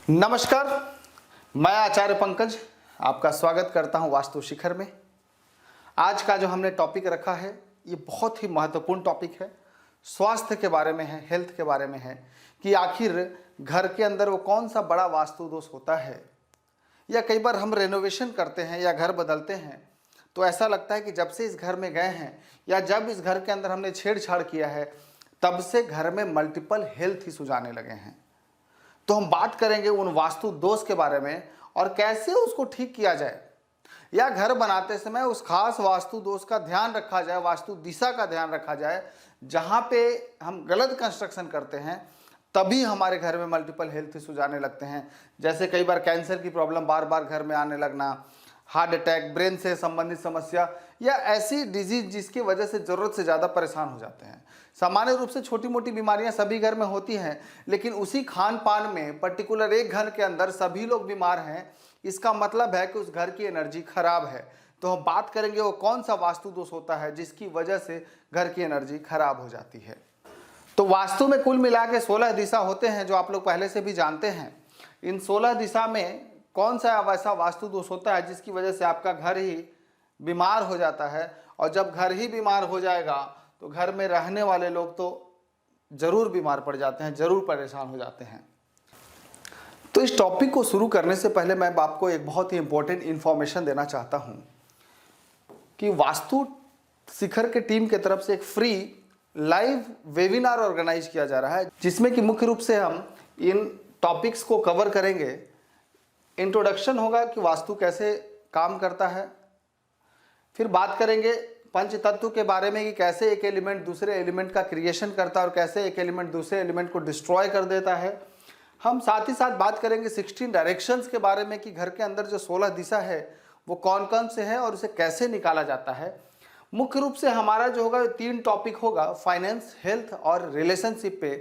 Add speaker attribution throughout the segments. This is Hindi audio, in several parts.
Speaker 1: नमस्कार, मैं आचार्य पंकज आपका स्वागत करता हूं वास्तु शिखर में। आज का जो हमने टॉपिक रखा है ये बहुत ही महत्वपूर्ण टॉपिक है। स्वास्थ्य के बारे में है, हेल्थ के बारे में है कि आखिर घर के अंदर वो कौन सा बड़ा वास्तु दोष होता है। या कई बार हम रेनोवेशन करते हैं या घर बदलते हैं तो ऐसा लगता है कि जब से इस घर में गए हैं या जब इस घर के अंदर हमने छेड़छाड़ किया है तब से घर में मल्टीपल हेल्थ इश्यूज आने लगे हैं। तो हम बात करेंगे उन वास्तु दोष के बारे में और कैसे उसको ठीक किया जाए, या घर बनाते समय उस खास वास्तु दोष का ध्यान रखा जाए, वास्तु दिशा का ध्यान रखा जाए। जहाँ पे हम गलत कंस्ट्रक्शन करते हैं तभी हमारे घर में मल्टीपल हेल्थ इश्यूज आने लगते हैं। जैसे कई बार कैंसर की प्रॉब्लम बार बार घर में आने लगना, हार्ट अटैक, ब्रेन से संबंधित समस्या या ऐसी डिजीज जिसकी वजह से ज़रूरत से ज़्यादा परेशान हो जाते हैं। सामान्य रूप से छोटी मोटी बीमारियां सभी घर में होती हैं, लेकिन उसी खान पान में पर्टिकुलर एक घर के अंदर सभी लोग बीमार हैं, इसका मतलब है कि उस घर की एनर्जी खराब है। तो हम बात करेंगे वो कौन सा वास्तु दोष होता है जिसकी वजह से घर की एनर्जी खराब हो जाती है। तो वास्तु में कुल मिला के 16 दिशा होते हैं जो आप लोग पहले से भी जानते हैं। इन 16 दिशा में कौन सा वैसा वास्तु दोष होता है जिसकी वजह से आपका घर ही बीमार हो जाता है, और जब घर ही बीमार हो जाएगा तो घर में रहने वाले लोग तो जरूर बीमार पड़ जाते हैं, जरूर परेशान हो जाते हैं। तो इस टॉपिक को शुरू करने से पहले मैं आपको एक बहुत ही इंपॉर्टेंट इंफॉर्मेशन देना चाहता हूं कि वास्तु शिखर के टीम की तरफ से एक फ्री लाइव वेबिनार ऑर्गेनाइज किया जा रहा है, जिसमें कि मुख्य रूप से हम इन टॉपिक्स को कवर करेंगे। इंट्रोडक्शन होगा कि वास्तु कैसे काम करता है, फिर बात करेंगे पंच तत्व के बारे में कि कैसे एक एलिमेंट दूसरे एलिमेंट का क्रिएशन करता है और कैसे एक एलिमेंट दूसरे एलिमेंट को डिस्ट्रॉय कर देता है। हम साथ ही साथ बात करेंगे 16 डायरेक्शंस के बारे में कि घर के अंदर जो 16 दिशा है वो कौन कौन से हैं और उसे कैसे निकाला जाता है। मुख्य रूप से हमारा जो होगा 3 टॉपिक होगा, फाइनेंस, हेल्थ और रिलेशनशिप पे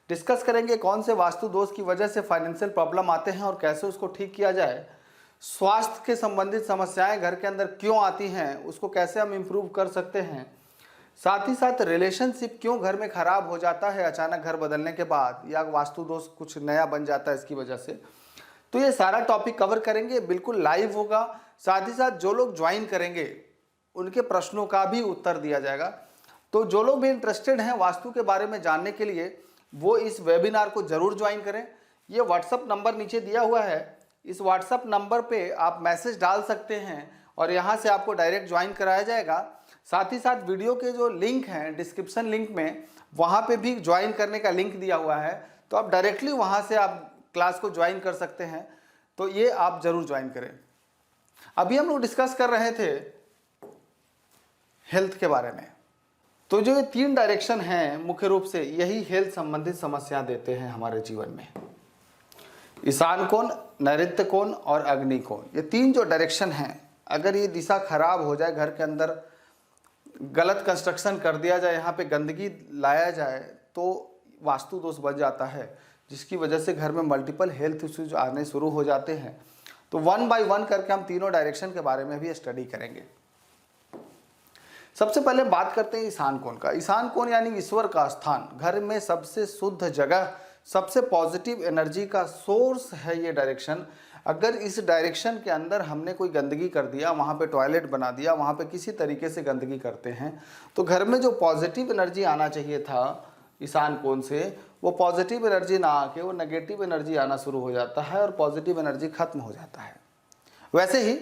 Speaker 1: डिस्कस करेंगे कौन से वास्तु दोष की वजह से फाइनेंशियल प्रॉब्लम आते हैं और कैसे उसको ठीक किया जाए। स्वास्थ्य के संबंधित समस्याएं घर के अंदर क्यों आती हैं, उसको कैसे हम इम्प्रूव कर सकते हैं। साथ ही साथ रिलेशनशिप क्यों घर में खराब हो जाता है अचानक घर बदलने के बाद, या वास्तु दोष कुछ नया बन जाता है इसकी वजह से। तो ये सारा टॉपिक कवर करेंगे, बिल्कुल लाइव होगा। साथ ही साथ जो लोग ज्वाइन करेंगे उनके प्रश्नों का भी उत्तर दिया जाएगा। तो जो लोग भी इंटरेस्टेड हैं वास्तु के बारे में जानने के लिए वो इस वेबिनार को जरूर ज्वाइन करें। ये व्हाट्सअप नंबर नीचे दिया हुआ है, इस व्हाट्सअप नंबर पे आप मैसेज डाल सकते हैं और यहाँ से आपको डायरेक्ट ज्वाइन कराया जाएगा। साथ ही साथ वीडियो के जो लिंक हैं डिस्क्रिप्शन लिंक में, वहाँ पे भी ज्वाइन करने का लिंक दिया हुआ है, तो आप डायरेक्टली वहाँ से आप क्लास को ज्वाइन कर सकते हैं। तो ये आप जरूर ज्वाइन करें। अभी हम लोग डिस्कस कर रहे थे हेल्थ के बारे में। तो जो ये 3 डायरेक्शन हैं मुख्य रूप से यही हेल्थ संबंधित समस्या देते हैं हमारे जीवन में। ईशान कोण, नैऋत्य कोण और अग्नि कोण, ये 3 जो डायरेक्शन हैं, अगर ये दिशा खराब हो जाए, घर के अंदर गलत कंस्ट्रक्शन कर दिया जाए, यहाँ पे गंदगी लाया जाए तो वास्तु दोष बच जाता है, जिसकी वजह से घर में मल्टीपल हेल्थ इश्यूज आने शुरू हो जाते हैं। तो 1 बाय 1 करके हम तीनों डायरेक्शन के बारे में भी स्टडी करेंगे। सबसे पहले बात करते हैं ईशान कोण का। ईशान कोण यानी ईश्वर का स्थान, घर में सबसे शुद्ध जगह, सबसे पॉजिटिव एनर्जी का सोर्स है ये डायरेक्शन। अगर इस डायरेक्शन के अंदर हमने कोई गंदगी कर दिया, वहाँ पे टॉयलेट बना दिया, वहाँ पे किसी तरीके से गंदगी करते हैं, तो घर में जो पॉजिटिव एनर्जी आना चाहिए था ईशान कोण से, वो पॉजिटिव एनर्जी ना आके वो नेगेटिव एनर्जी आना शुरू हो जाता है और पॉजिटिव एनर्जी खत्म हो जाता है। वैसे ही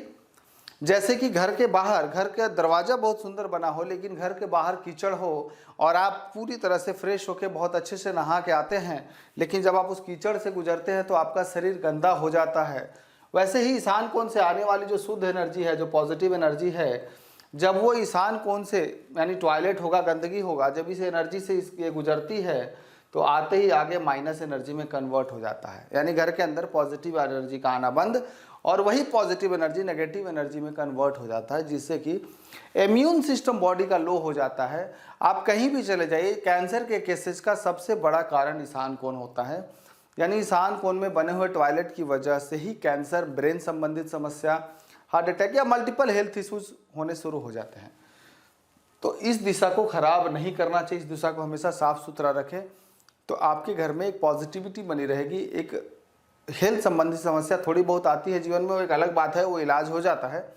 Speaker 1: जैसे कि घर के बाहर, घर का दरवाज़ा बहुत सुंदर बना हो लेकिन घर के बाहर कीचड़ हो और आप पूरी तरह से फ्रेश होकर बहुत अच्छे से नहा के आते हैं, लेकिन जब आप उस कीचड़ से गुजरते हैं तो आपका शरीर गंदा हो जाता है। वैसे ही ईशान कोण से आने वाली जो शुद्ध एनर्जी है, जो पॉजिटिव एनर्जी है, जब वो ईशान कोण से यानी टॉयलेट होगा, गंदगी होगा, जब इस एनर्जी से ये गुजरती है तो आते ही आगे माइनस एनर्जी में कन्वर्ट हो जाता है, यानी घर के अंदर पॉजिटिव एनर्जी का आना बंद और वही पॉजिटिव एनर्जी नेगेटिव एनर्जी में कन्वर्ट हो जाता है, जिससे कि इम्यून सिस्टम बॉडी का लो हो जाता है। आप कहीं भी चले जाइए, कैंसर के केसेस का सबसे बड़ा कारण ईशान कोण होता है, यानी ईशान कोण में बने हुए टॉयलेट की वजह से ही कैंसर, ब्रेन संबंधित समस्या, हार्ट अटैक या मल्टीपल हेल्थ इश्यूज होने शुरू हो जाते हैं। तो इस दिशा को खराब नहीं करना चाहिए, इस दिशा को हमेशा साफ सुथरा रखें, तो आपके घर में एक पॉजिटिविटी बनी रहेगी, एक हेल्थ संबंधी समस्या थोड़ी बहुत आती है जीवन में, वो एक अलग बात है, वो इलाज हो जाता है,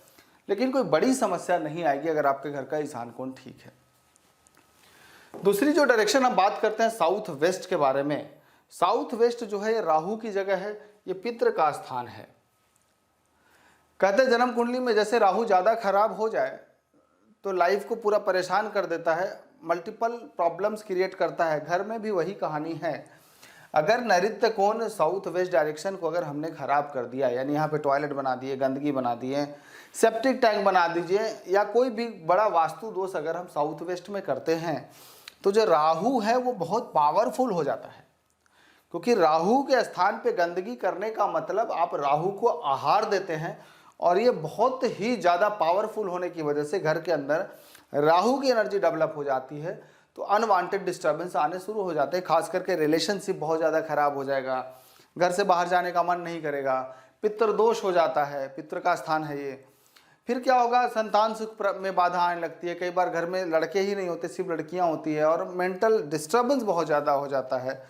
Speaker 1: लेकिन कोई बड़ी समस्या नहीं आएगी अगर आपके घर का ईशान कोण ठीक है। दूसरी जो डायरेक्शन हम बात करते हैं साउथ वेस्ट के बारे में, साउथ वेस्ट जो है ये राहु की जगह है, ये पितृ का स्थान है। कहते हैं जन्म कुंडली में जैसे राहु ज़्यादा खराब हो जाए तो लाइफ को पूरा परेशान कर देता है, मल्टीपल प्रॉब्लम्स क्रिएट करता है। घर में भी वही कहानी है। अगर नैऋत्य कोण साउथ वेस्ट डायरेक्शन को अगर हमने खराब कर दिया, यानी यहाँ पे टॉयलेट बना दिए, गंदगी बना दिए, सेप्टिक टैंक बना दीजिए, या कोई भी बड़ा वास्तु दोष अगर हम साउथ वेस्ट में करते हैं, तो जो राहु है वो बहुत पावरफुल हो जाता है। क्योंकि राहु के स्थान पे गंदगी करने का मतलब आप राहु को आहार देते हैं, और ये बहुत ही ज़्यादा पावरफुल होने की वजह से घर के अंदर राहु की एनर्जी डेवलप हो जाती है, तो अनवांटेड डिस्टर्बेंस आने शुरू हो जाते हैं। खास करके रिलेशनशिप बहुत ज़्यादा खराब हो जाएगा, घर से बाहर जाने का मन नहीं करेगा, पितृ दोष हो जाता है, पितृ का स्थान है ये। फिर क्या होगा, संतान सुख में बाधा आने लगती है। कई बार घर में लड़के ही नहीं होते, सिर्फ लड़कियां होती है, और मेंटल डिस्टर्बेंस बहुत ज़्यादा हो जाता है।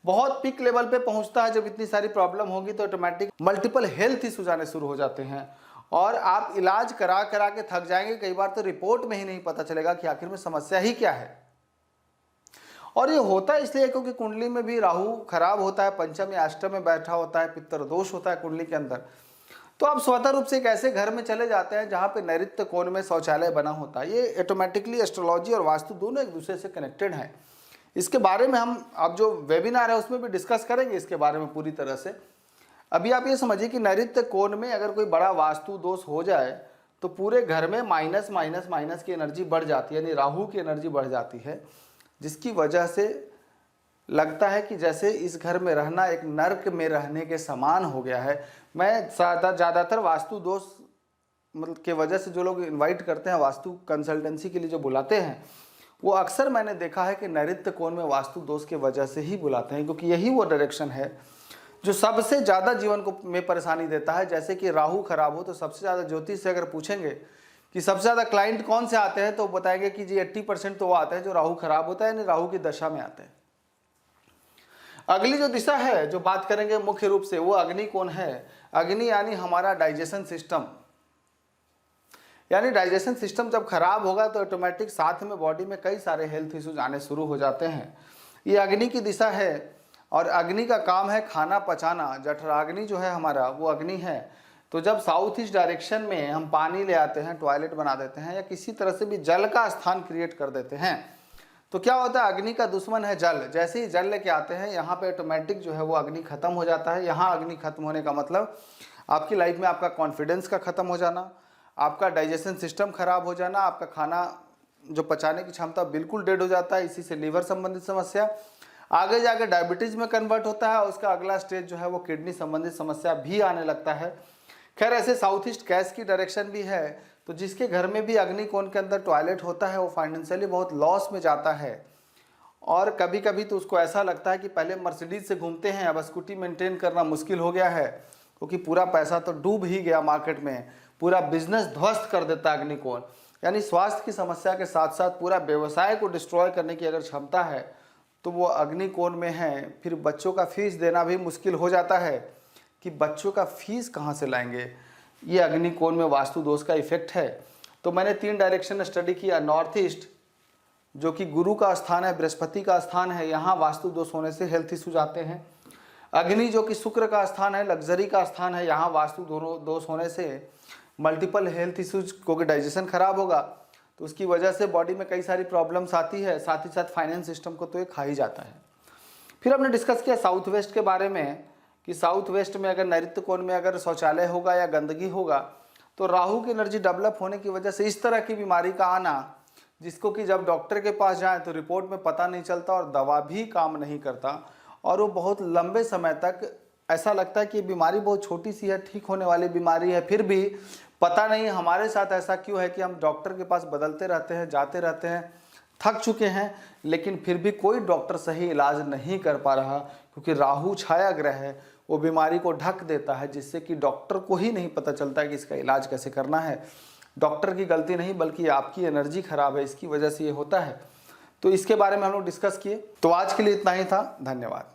Speaker 1: बहुत पीक लेवल पे पहुंचता है। जब इतनी सारी प्रॉब्लम होगी तो ऑटोमेटिक मल्टीपल हेल्थ इश्यूज आने शुरू हो जाते हैं, और आप इलाज करा करा के थक जाएंगे। कई बार तो रिपोर्ट में ही नहीं पता चलेगा कि आखिर में समस्या ही क्या है। और ये होता है इसलिए क्योंकि कुंडली में भी राहु खराब होता है, पंचम या अष्टम में बैठा होता है, पितृ दोष होता है कुंडली के अंदर। तो आप स्वतः रूप से एक ऐसे घर में चले जाते हैं जहाँ पे नैऋत्य कोण में शौचालय बना होता है। ये ऑटोमेटिकली एस्ट्रोलॉजी और वास्तु दोनों एक दूसरे से कनेक्टेड हैं। इसके बारे में हम अब जो वेबिनार है उसमें भी डिस्कस करेंगे इसके बारे में पूरी तरह से। अभी आप ये समझिए कि नैऋत्य कोण में अगर कोई बड़ा वास्तु दोष हो जाए तो पूरे घर में माइनस माइनस माइनस की एनर्जी बढ़ जाती है, यानी राहु की एनर्जी बढ़ जाती है, जिसकी वजह से लगता है कि जैसे इस घर में रहना एक नर्क में रहने के समान हो गया है। मैं ज़्यादातर वास्तु दोष मतलब के वजह से जो लोग इनवाइट करते हैं वास्तु कंसल्टेंसी के लिए जो बुलाते हैं, वो अक्सर मैंने देखा है कि नैऋत्य कोण में वास्तु दोष के वजह से ही बुलाते हैं, क्योंकि यही वो डायरेक्शन है जो सबसे ज़्यादा जीवन को में परेशानी देता है। जैसे कि राहु खराब हो तो सबसे ज़्यादा ज्योतिष से अगर पूछेंगे कि सबसे ज़्यादा क्लाइंट कौन से आते हैं, तो बताएंगे कि जी 80% तो वो आते हैं जो राहु खराब होता है, यानी राहु की दशा में आते हैं। अगली जो दिशा है जो बात करेंगे मुख्य रूप से, वो अग्नि कोण है। अग्नि यानी हमारा डाइजेशन सिस्टम, यानी डाइजेशन सिस्टम जब खराब होगा तो ऑटोमेटिक साथ में बॉडी में कई सारे हेल्थ इश्यूज आने शुरू हो जाते हैं। ये अग्नि की दिशा है, और अग्नि का काम है खाना पचाना। जठराग्नि जो है हमारा वो अग्नि है। तो जब साउथ ईस्ट डायरेक्शन में हम पानी ले आते हैं, टॉयलेट बना देते हैं, या किसी तरह से भी जल का स्थान क्रिएट कर देते हैं, तो क्या होता है, अग्नि का दुश्मन है जल। जैसे ही जल लेके आते हैं यहाँ पे ऑटोमेटिक जो है वो अग्नि खत्म हो जाता है। यहाँ अग्नि खत्म होने का मतलब आपकी लाइफ में आपका कॉन्फिडेंस का खत्म हो जाना, आपका डाइजेशन सिस्टम खराब हो जाना, आपका खाना जो पचाने की क्षमता बिल्कुल डेड हो जाता है। इसी से लीवर संबंधित समस्या आगे जाके डायबिटीज में कन्वर्ट होता है, और उसका अगला स्टेज जो है वो किडनी संबंधित समस्या भी आने लगता है। खैर ऐसे साउथ ईस्ट कैश की डायरेक्शन भी है, तो जिसके घर में भी अग्नि कोण के अंदर टॉयलेट होता है वो फाइनेंशियली बहुत लॉस में जाता है। और कभी कभी तो उसको ऐसा लगता है कि पहले मर्सिडीज से घूमते हैं, अब स्कूटी मेंटेन करना मुश्किल हो गया है, क्योंकि पूरा पैसा तो डूब ही गया मार्केट में, पूरा बिजनेस ध्वस्त कर देता है अग्नि कोण। यानी स्वास्थ्य की समस्या के साथ साथ पूरा व्यवसाय को डिस्ट्रॉय करने की अगर क्षमता है तो वो अग्नि कोण में है। फिर बच्चों का फीस देना भी मुश्किल हो जाता है कि बच्चों का फीस कहाँ से लाएंगे, ये अग्नि कोण में वास्तु दोष का इफेक्ट है। तो मैंने 3 डायरेक्शन स्टडी किया। नॉर्थ ईस्ट जो कि गुरु का स्थान है, बृहस्पति का स्थान है, यहाँ वास्तु दोष होने से हेल्थ इश्यूज आते हैं। अग्नि जो कि शुक्र का स्थान है, लग्जरी का स्थान है, यहाँ वास्तु दोष होने से मल्टीपल हेल्थ इश्यूज, क्योंकि डाइजेशन खराब होगा तो उसकी वजह से बॉडी में कई सारी प्रॉब्लम्स आती है। साथ ही साथ फाइनेंस सिस्टम को तो ये खा ही जाता है। फिर हमने डिस्कस किया साउथ वेस्ट के बारे में कि साउथ वेस्ट में अगर नैऋत्य कोण में अगर शौचालय होगा या गंदगी होगा तो राहु की एनर्जी डेवलप होने की वजह से इस तरह की बीमारी का आना, जिसको कि जब डॉक्टर के पास जाए तो रिपोर्ट में पता नहीं चलता और दवा भी काम नहीं करता, और वो बहुत लंबे समय तक ऐसा लगता है कि ये बीमारी बहुत छोटी सी है, ठीक होने वाली बीमारी है, फिर भी पता नहीं हमारे साथ ऐसा क्यों है कि हम डॉक्टर के पास बदलते रहते हैं, जाते रहते हैं, थक चुके हैं, लेकिन फिर भी कोई डॉक्टर सही इलाज नहीं कर पा रहा, क्योंकि राहु छाया ग्रह है, वो बीमारी को ढक देता है, जिससे कि डॉक्टर को ही नहीं पता चलता कि इसका इलाज कैसे करना है। डॉक्टर की गलती नहीं बल्कि आपकी एनर्जी खराब है, इसकी वजह से ये होता है। तो इसके बारे में हम लोग डिस्कस किए। तो आज के लिए इतना ही था। धन्यवाद।